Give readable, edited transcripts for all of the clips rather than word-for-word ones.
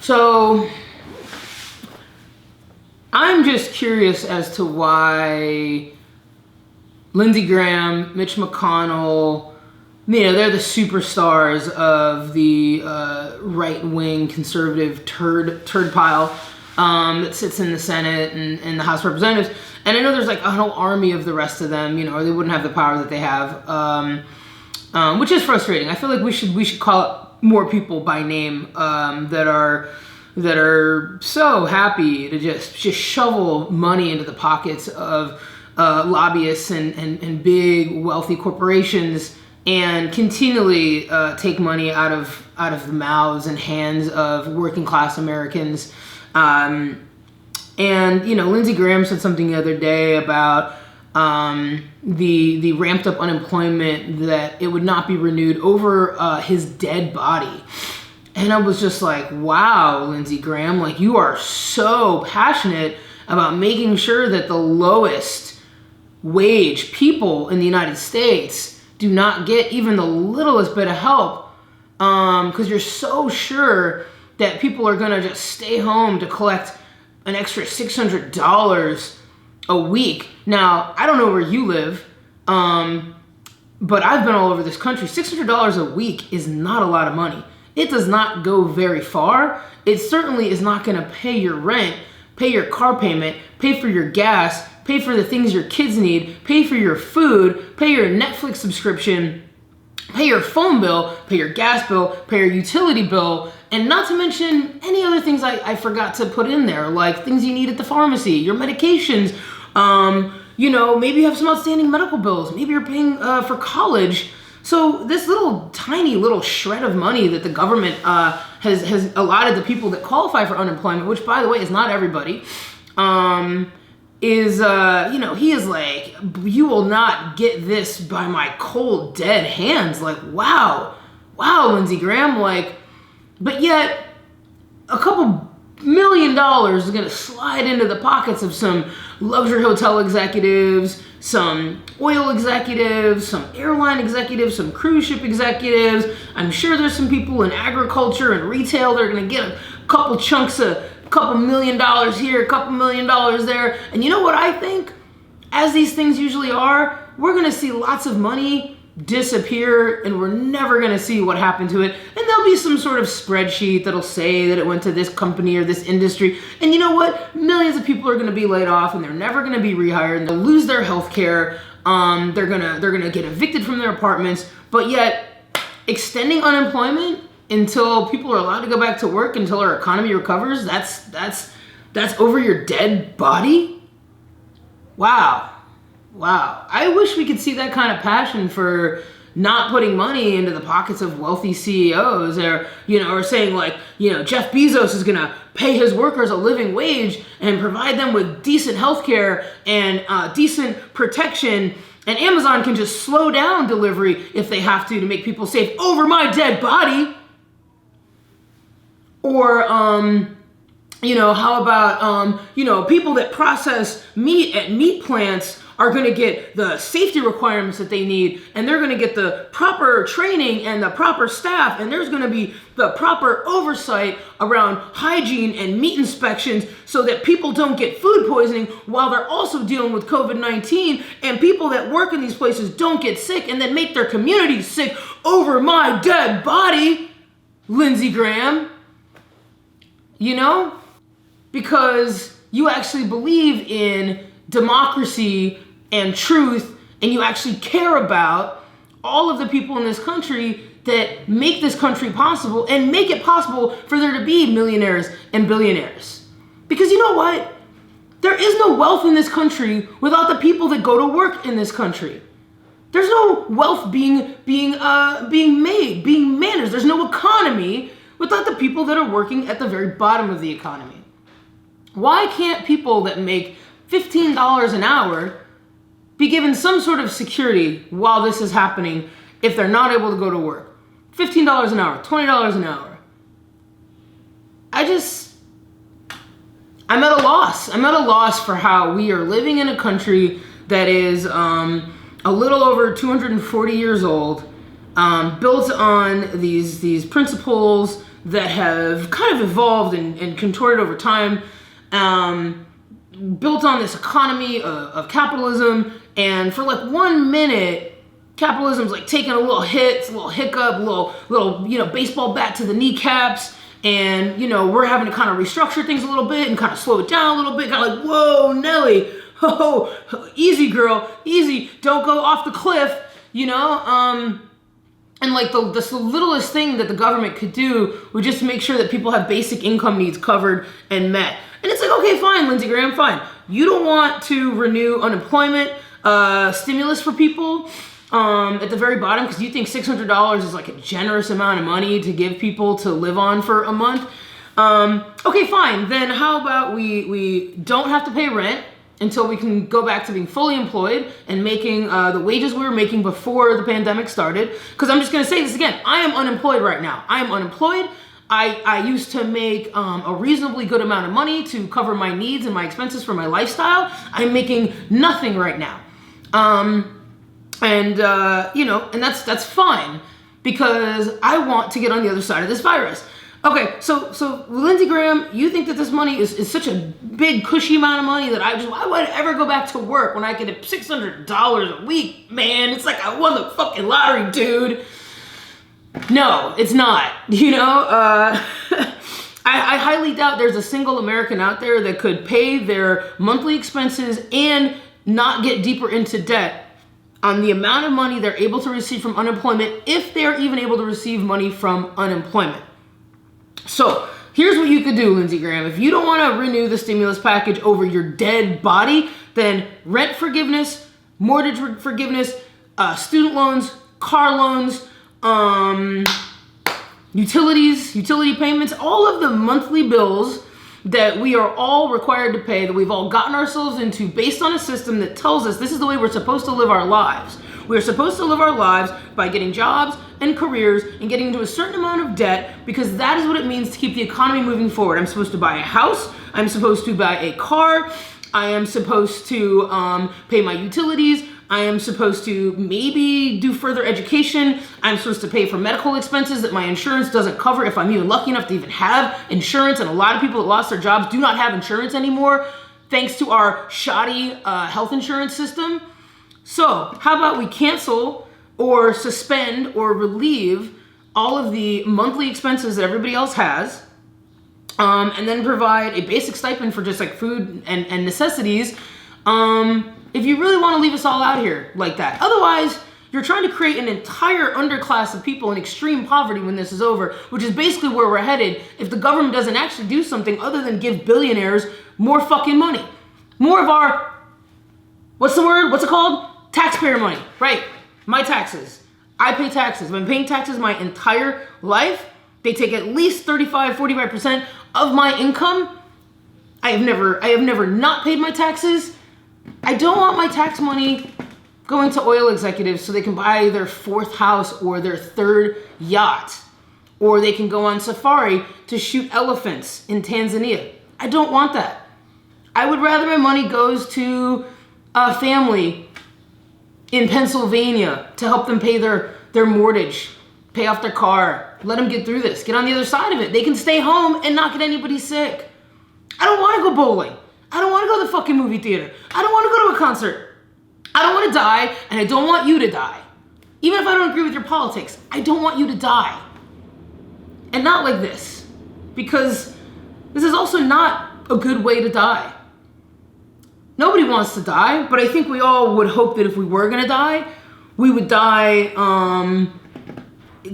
So I'm just curious as to why Lindsey Graham, Mitch McConnell, they're the superstars of the right-wing conservative turd pile that sits in the Senate and the House of Representatives. And I know there's like a whole army of the rest of them, or they wouldn't have the power that they have, which is frustrating. I feel like we should call out more people by name that are so happy to just shovel money into the pockets of lobbyists and big wealthy corporations and continually take money out of the mouths and hands of working class Americans. And Lindsey Graham said something the other day about the ramped up unemployment, that it would not be renewed over his dead body. And I was just like, wow, Lindsey Graham, like, you are so passionate about making sure that the lowest wage people in the United States do not get even the littlest bit of help, because you're so sure that people are going to just stay home to collect an extra $600 a week. Now, I don't know where you live, but I've been all over this country. $600 a week is not a lot of money. It does not go very far. It certainly is not going to pay your rent, pay your car payment, pay for your gas, pay for the things your kids need, pay for your food, pay your Netflix subscription, pay your phone bill, pay your gas bill, pay your utility bill, and not to mention any other things I forgot to put in there, like things you need at the pharmacy, your medications, maybe you have some outstanding medical bills, maybe you're paying for college. So this tiny little shred of money that the government has allotted to people that qualify for unemployment, which, by the way, is not everybody, he is like, you will not get this by my cold, dead hands. Like, wow, Lindsey Graham, like, but yet a couple $1 million is going to slide into the pockets of some luxury hotel executives, some oil executives, some airline executives, some cruise ship executives. I'm sure there's some people in agriculture and retail that are going to get a couple chunks of a couple $1 million here, a couple $1 million there. And you know what I think? As these things usually are, we're going to see lots of money disappear and we're never going to see what happened to it. And there'll be some sort of spreadsheet that'll say that it went to this company or this industry. And you know what? Millions of people are going to be laid off and they're never going to be rehired. And they'll lose their health care. They're gonna get evicted from their apartments. But yet, extending unemployment until people are allowed to go back to work, until our economy recovers, that's over your dead body? Wow. I wish we could see that kind of passion for not putting money into the pockets of wealthy CEOs, or saying like, Jeff Bezos is going to pay his workers a living wage and provide them with decent healthcare and decent protection, and Amazon can just slow down delivery if they have to make people safe over my dead body. Or, how about, people that process meat at meat plants are going to get the safety requirements that they need, and they're going to get the proper training and the proper staff, and there's going to be the proper oversight around hygiene and meat inspections so that people don't get food poisoning while they're also dealing with COVID-19, and people that work in these places don't get sick and then make their communities sick over my dead body, Lindsey Graham. Because you actually believe in democracy and truth, and you actually care about all of the people in this country that make this country possible and make it possible for there to be millionaires and billionaires. Because you know what? There is no wealth in this country without the people that go to work in this country. There's no wealth being made, being managed. There's no economy without the people that are working at the very bottom of the economy. Why can't people that make $15 an hour be given some sort of security while this is happening if they're not able to go to work? $15 an hour, $20 an hour. I'm at a loss. I'm at a loss for how we are living in a country that is a little over 240 years old, built on these principles that have kind of evolved and contorted over time, built on this economy of capitalism. And for like 1 minute, capitalism's like taking a little hit, a little hiccup, a little baseball bat to the kneecaps. And, we're having to kind of restructure things a little bit and kind of slow it down a little bit. Kind of like, whoa, Nelly, easy girl, easy, don't go off the cliff, and like the littlest thing that the government could do would just make sure that people have basic income needs covered and met. And it's like, okay, fine, Lindsey Graham, fine. You don't want to renew unemployment stimulus for people at the very bottom because you think $600 is like a generous amount of money to give people to live on for a month. Okay, fine. Then how about we don't have to pay rent until we can go back to being fully employed and making the wages we were making before the pandemic started. Because I'm just going to say this again. I am unemployed right now. I am unemployed. I used to make a reasonably good amount of money to cover my needs and my expenses for my lifestyle. I'm making nothing right now. And that's fine because I want to get on the other side of this virus. Okay, so Lindsey Graham, you think that this money is such a big, cushy amount of money that why would I ever go back to work when I get $600 a week, man? It's like I won the fucking lottery, dude. No, it's not. I highly doubt there's a single American out there that could pay their monthly expenses and not get deeper into debt on the amount of money they're able to receive from unemployment, if they're even able to receive money from unemployment. So here's what you could do, Lindsey Graham. If you don't want to renew the stimulus package over your dead body, then rent forgiveness, mortgage forgiveness, student loans, car loans, utility payments, all of the monthly bills that we are all required to pay, that we've all gotten ourselves into based on a system that tells us this is the way we're supposed to live our lives. We're supposed to live our lives by getting jobs and careers and getting into a certain amount of debt because that is what it means to keep the economy moving forward. I'm supposed to buy a house. I'm supposed to buy a car. I am supposed to pay my utilities. I am supposed to maybe do further education. I'm supposed to pay for medical expenses that my insurance doesn't cover if I'm even lucky enough to even have insurance. And a lot of people that lost their jobs do not have insurance anymore thanks to our shoddy health insurance system. So how about we cancel or suspend or relieve all of the monthly expenses that everybody else has, and then provide a basic stipend for just like food and necessities, if you really want to leave us all out here like that. Otherwise, you're trying to create an entire underclass of people in extreme poverty when this is over, which is basically where we're headed if the government doesn't actually do something other than give billionaires more fucking money. More of our, what's it called? Taxpayer money, right? My taxes. I pay taxes. I've been paying taxes my entire life. They take at least 45% of my income. I have never not paid my taxes. I don't want my tax money going to oil executives so they can buy their fourth house or their third yacht, or they can go on safari to shoot elephants in Tanzania. I don't want that. I would rather my money goes to a family in Pennsylvania to help them pay their mortgage, pay off their car, let them get through this, get on the other side of it. They can stay home and not get anybody sick. I don't want to go bowling. I don't want to go to the fucking movie theater. I don't want to go to a concert. I don't want to die, and I don't want you to die. Even if I don't agree with your politics, I don't want you to die. And not like this, because this is also not a good way to die. Nobody wants to die, but I think we all would hope that if we were going to die, we would die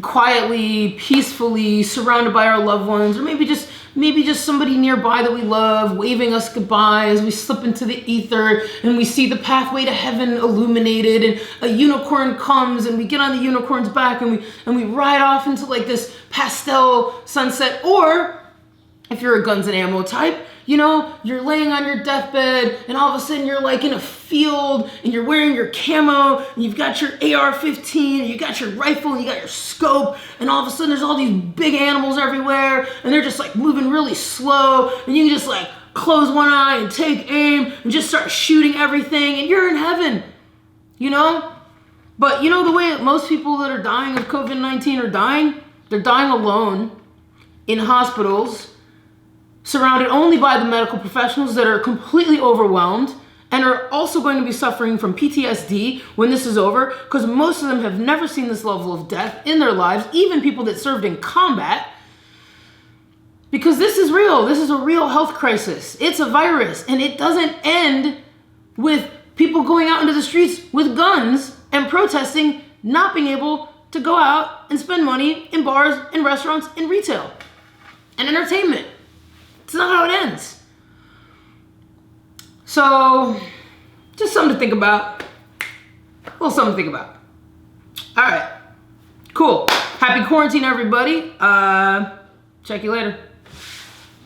quietly, peacefully, surrounded by our loved ones, or maybe just somebody nearby that we love waving us goodbye as we slip into the ether and we see the pathway to heaven illuminated, and a unicorn comes and we get on the unicorn's back and we ride off into like this pastel sunset. Or if you're a guns and ammo type, you're laying on your deathbed and all of a sudden you're like in a field and you're wearing your camo and you've got your AR-15 and you got your rifle and you got your scope, and all of a sudden there's all these big animals everywhere and they're just like moving really slow, and you can just like close one eye and take aim and just start shooting everything and you're in heaven, But the way that most people that are dying of COVID-19 are dying, they're dying alone. in hospitals, surrounded only by the medical professionals that are completely overwhelmed and are also going to be suffering from PTSD when this is over, because most of them have never seen this level of death in their lives, even people that served in combat. Because this is real. This is a real health crisis. It's a virus, and it doesn't end with people going out into the streets with guns and protesting, not being able to go out and spend money in bars and restaurants and retail and entertainment. It's not how it ends. So, just something to think about. A little something to think about. All right. Cool. Happy quarantine, everybody. Check you later.